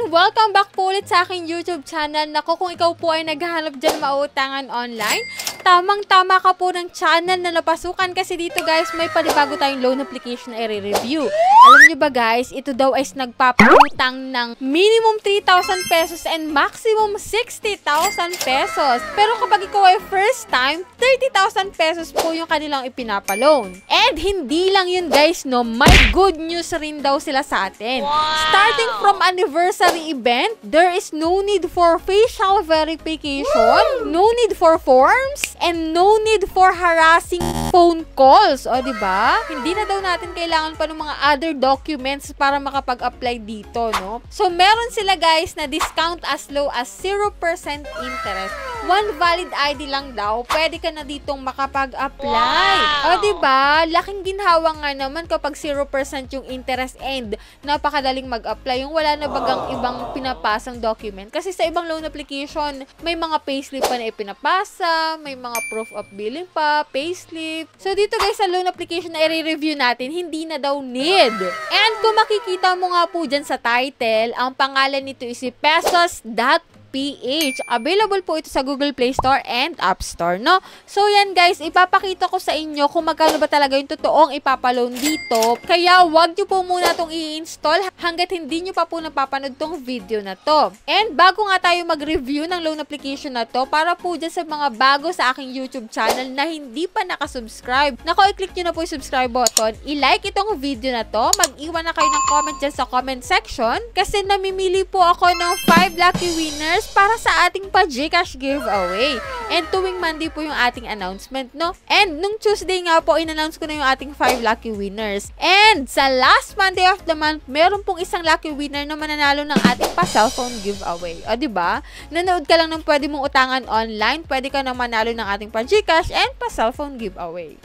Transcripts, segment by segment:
And welcome back po ulit sa aking YouTube channel. Naku, kung ikaw po ay naghahanap dyan mautangan online, tamang-tama ka po ng channel na napasukan kasi dito guys, may panibago tayong loan application na i-review. Alam nyo ba guys, ito daw ay nagpapautang ng minimum 3,000 pesos and maximum 60,000 pesos. Pero kapag ikaw ay first time, 30,000 pesos po yung kanilang ipinapaloan. And hindi lang yun guys, no, may good news rin daw sila sa atin. Wow! Starting from anniversary event, there is no need for facial verification, no need for forms, and no need for harassing phone calls. O, diba? Hindi na daw natin kailangan pa ng mga other documents para makapag-apply dito, no? So, meron sila guys na discount as low as 0% interest. One valid ID lang daw, pwede ka na ditong makapag-apply. Wow! O, diba? Laking ginhawa nga naman kapag 0% yung interest and napakadaling mag-apply. Yung wala na bagang ibang pinapasang document. Kasi sa ibang loan application, may mga payslip pa na ipinapasa, may mga proof of billing pa, payslip. So, dito guys, sa loan application na i-review natin, hindi na daw need. And kung makikita mo nga po dyan sa title, ang pangalan nito is si Pesos.ph. Available po ito sa Google Play Store and App Store, no? So, yan guys, ipapakita ko sa inyo kung magkano ba talaga yung totoong ipapaloan dito. Kaya, wag nyo po muna itong i-install hanggat hindi nyo pa po napapanood tong video na to. And, bago nga tayo mag-review ng loan application na to, para po dyan sa mga bago sa aking YouTube channel na hindi pa nakasubscribe, nako, i-click nyo na po yung subscribe button, i-like itong video na to, mag-iwan na kayo ng comment dyan sa comment section, kasi namimili po ako ng 5 lucky winners para sa ating pa-GCash giveaway. And tuwing Monday po yung ating announcement, no? And nung Tuesday nga po, in-announce ko na yung ating 5 lucky winners. And sa last Monday of the month, meron pong isang lucky winner na mananalo ng ating pa-cellphone giveaway. O, diba? Nanood ka lang ng pwede mong utangan online, pwede ka na manalo ng ating pa-GCash and pa-cellphone giveaway.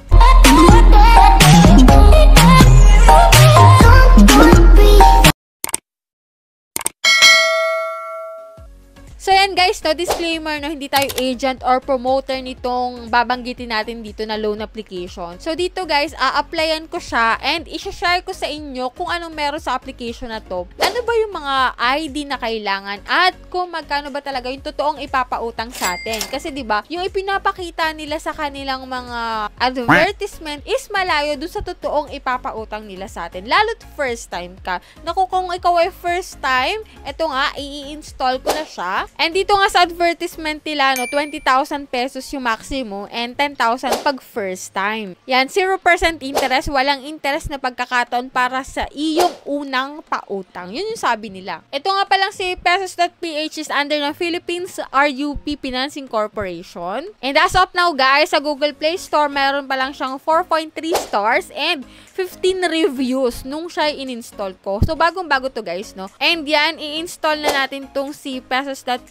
So, yan guys, no, disclaimer, no, hindi tayo agent or promoter nitong babanggitin natin dito na loan application. So, dito guys, a-applyan ko siya and i-share ko sa inyo kung anong meron sa application na to. Ano ba yung mga ID na kailangan at kung magkano ba talaga yung totoong ipapautang sa atin. Kasi, diba, yung ipinapakita nila sa kanilang mga advertisement is malayo dun sa totoong ipapautang nila sa atin. Lalo't first time ka. Naku, kung ikaw ay first time, eto nga, i-install ko na siya. And dito nga sa advertisement nila, no, 20,000 pesos yung maximum and 10,000 pag first time. Yan, 0% interest, walang interest na pagkakataon para sa iyong unang pautang. Yun yung sabi nila. Ito nga palang si Pesos.ph is under ng Philippines RUP Financing Corporation. And as of now guys, sa Google Play Store, meron pa lang siyang 4.3 stars and 15 reviews nung siya in-install ko. So, bagong-bago to guys, no? And yan, i-install na natin tong si Pesos.ph.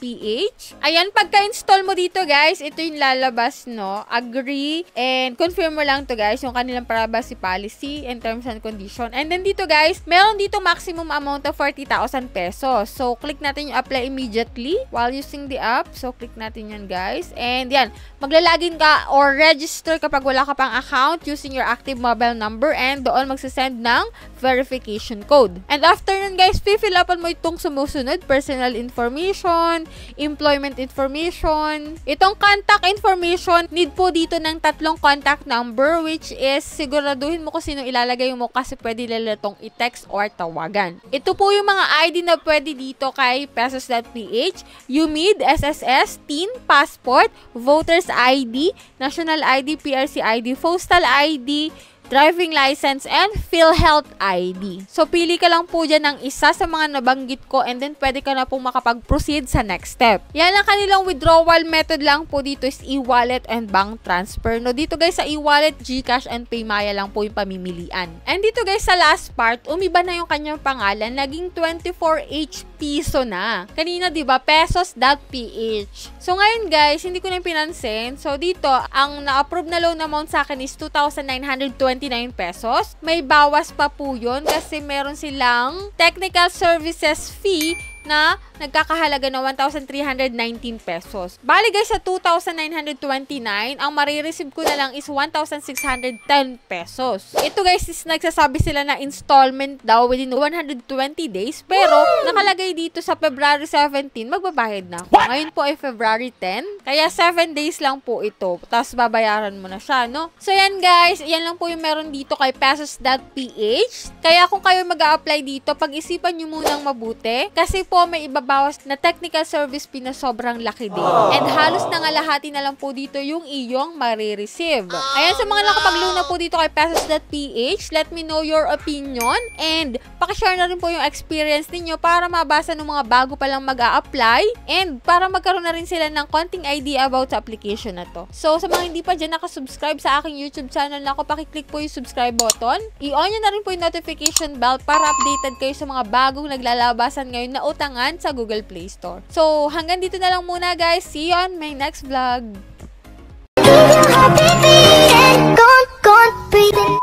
Ayan, pagka-install mo dito guys, ito yung lalabas, no? Agree and confirm mo lang to guys, yung kanilang privacy policy and terms and condition. And then dito guys, meron dito maximum amount of 40,000 pesos. So, click natin yung apply immediately while using the app. So, click natin yan guys. And yan, maglalagin ka or register kapag wala ka pang account using your active mobile number and doon magsasend ng verification code. And after nun guys, fill upan mo itong sumusunod, personal information, employment information. Itong contact information, need po dito ng 3 contact number which is siguraduhin mo kung sino ilalagay mo kasi pwede nila itong i-text or tawagan. Ito po yung mga ID na pwede dito kay Pesos.ph, UMID, SSS, TIN, Passport, Voters ID, National ID, PRC ID, Postal ID, driving license, and PhilHealth ID. So, pili ka lang po dyan ng isa sa mga nabanggit ko and then pwede ka na po makapag-proceed sa next step. Yan ang kanilang withdrawal method lang po dito is e-wallet and bank transfer. No, dito guys sa e-wallet, GCash and PayMaya lang po yung pamimilian. And dito guys sa last part, umiba na yung kanyang pangalan, naging 24H piso na. Kanina, di ba, Pesos.ph. So, ngayon guys, hindi ko na pinansin. So, dito, ang na-approve na loan amount sa akin is 2,929 pesos. May bawas pa po yun kasi meron silang technical services fee na nagkakahalaga na 1,319 pesos. Bali guys, sa 2,929, ang marireceive ko na lang is 1,610 pesos. Ito guys is nagsasabi sila na installment daw within 120 days, pero nakalagay dito sa February 17, magbabayad na ako. Ngayon po ay February 10, kaya 7 days lang po ito. Tapos babayaran mo na siya, no? So yan guys, yan lang po yung meron dito kay pesos.ph. Kaya kung kayo mag-a-apply dito, pag-isipan nyo munang mabuti kasi po may ibabawas na technical service fee na sobrang laki din. And halos nangalahati na lang po dito yung iyong marireceive. Ayan, sa mga nakapag-loan na po dito kay pesos.ph, let me know your opinion and pakishare na rin po yung experience ninyo para mabasa ng mga bago pa lang mag-a-apply and para magkaroon na rin sila ng konting idea about sa application na to. So, sa mga hindi pa dyan nakasubscribe sa aking YouTube channel na ako, pakiclick po yung subscribe button. I-on nyo na rin po yung notification bell para updated kayo sa mga bagong naglalabasan ngayon na utangan sa Google Play Store. So, hanggang dito na lang muna guys. See you on my next vlog. Gone, gone, breathing.